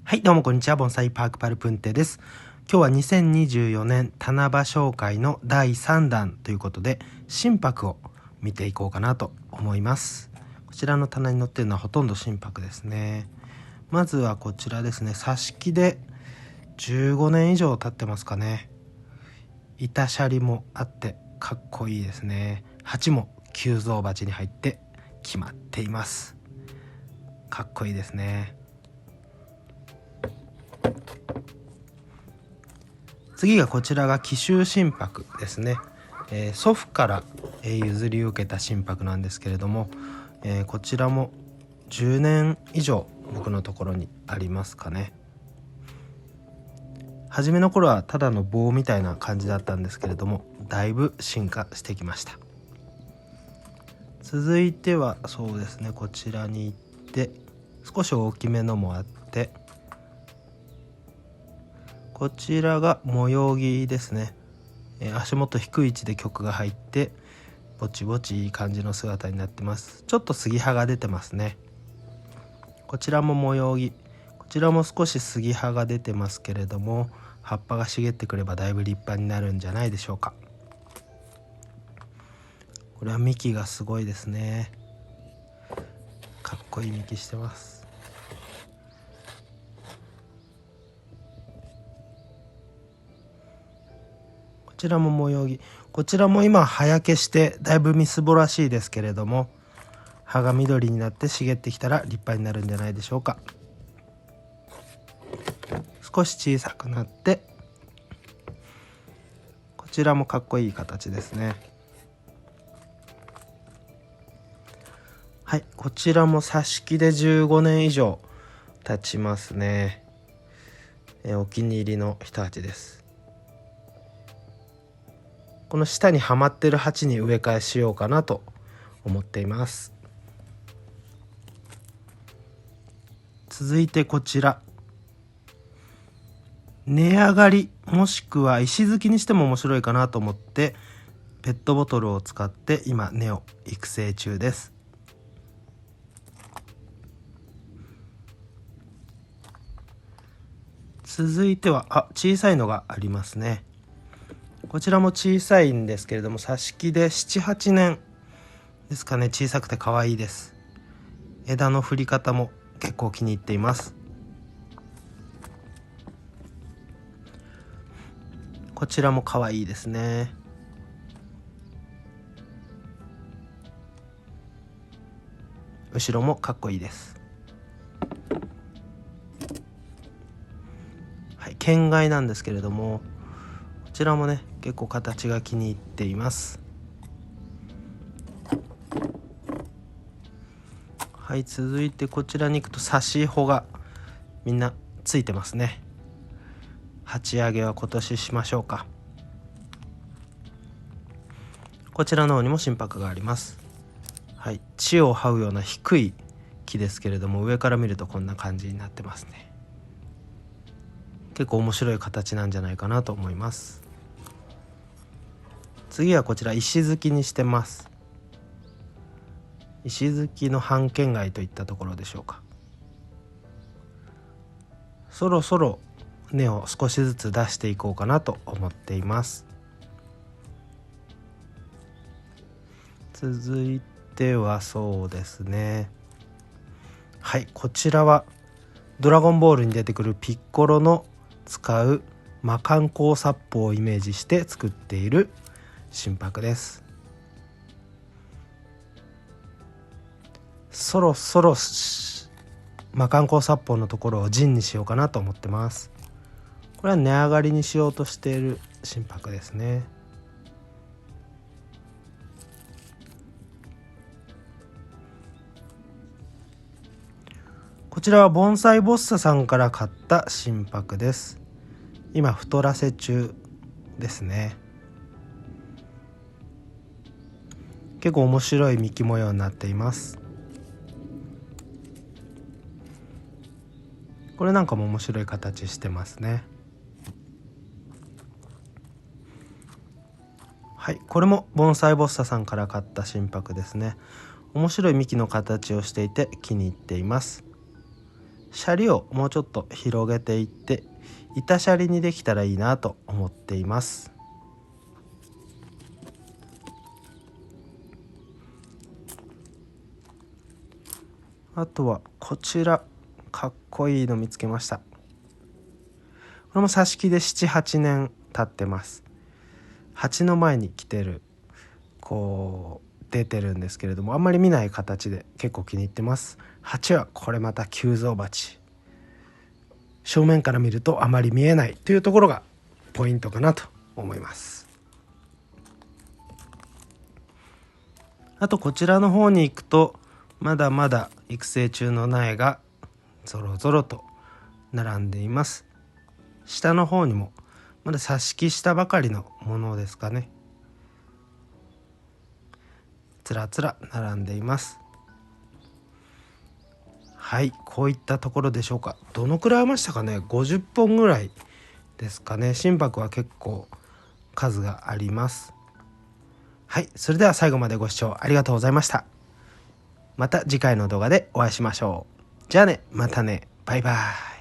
はい、どうもこんにちは。盆栽パークパルプンテです。今日は2024年棚場紹介の第3弾ということで、心拍を見ていこうかなと思います。こちらの棚に載っているのはほとんど心拍ですね。まずはこちらですね。挿し木で15年以上経ってますかね。板シャリもあってかっこいいですね。鉢も急増鉢に入って決まっています。かっこいいですね。次がこちらが紀州心拍ですね。祖父から譲り受けた心拍なんですけれども、こちらも10年以上僕のところにありますかね。初めの頃はただの棒みたいな感じだったんですけれども、だいぶ進化してきました。続いてはそうですね、こちらに行って少し大きめのもあって、こちらが模様着ですね。足元低い位置で曲が入ってぼちぼちいい感じの姿になってます。ちょっと杉葉が出てますね。こちらも模様着、こちらも少し杉葉が出てますけれども、葉っぱが茂ってくればだいぶ立派になるんじゃないでしょうか。これは幹がすごいですね。かっこいい幹してます。こちらも模様着、こちらも今葉焼けしてだいぶみすぼらしいですけれども、葉が緑になって茂ってきたら立派になるんじゃないでしょうか。少し小さくなって、こちらもかっこいい形ですね。はい、こちらも挿し木で15年以上経ちますね。お気に入りの一鉢です。この下にはまってる鉢に植え替えしようかなと思っています。続いてこちら、根上がりもしくは石突きにしても面白いかなと思ってペットボトルを使って今根を育成中です。続いては小さいのがありますね。こちらも小さいんですけれども、挿し木で 7,8 年ですかね。小さくて可愛いです。枝の振り方も結構気に入っています。こちらも可愛いですね。後ろもかっこいいです。はい、県外なんですけれども、こちらもね結構形が気に入っています。はい、続いてこちらに行くと挿し穂がみんなついてますね。鉢上げは今年しましょうか。こちらの方にも心拍があります。はい、地を這うような低い木ですけれども、上から見るとこんな感じになってますね。結構面白い形なんじゃないかなと思います。次はこちら石突きにしてます。石突きの半圏外といったところでしょうか。そろそろ根を少しずつ出していこうかなと思っています。続いてはそうですね、はい、こちらはドラゴンボールに出てくるピッコロの使う魔漢光殺法をイメージして作っている心拍です。そろそろ魔漢光殺法のところを陣にしようかなと思ってます。これは根上がりにしようとしている心拍ですね。こちらは盆栽ボッサさんから買った心拍です。今太らせ中ですね。結構面白い幹模様になっています。これなんかも面白い形してますね。はい、これも盆栽ボッサさんから買った心拍ですね。面白い幹の形をしていて気に入っています。シャリをもうちょっと広げていって板シャリにできたらいいなと思っています。あとはこちらかっこいいの見つけました。これも挿し木で 7,8 年経ってます。鉢の前に来てるこう出てるんですけれども、あんまり見ない形で結構気に入ってます。鉢はこれまた急増鉢、正面から見るとあまり見えないというところがポイントかなと思います。あとこちらの方に行くとまだまだ育成中の苗がぞろぞろと並んでいます。下の方にもまだ挿し木したばかりのものですかね、つらつら並んでいます。はい、こういったところでしょうか。どのくらいありましたかね。50本ぐらいですかね。心拍は結構数があります。はい、それでは最後までご視聴ありがとうございました。また次回の動画でお会いしましょう。じゃあね、またね、バイバイ。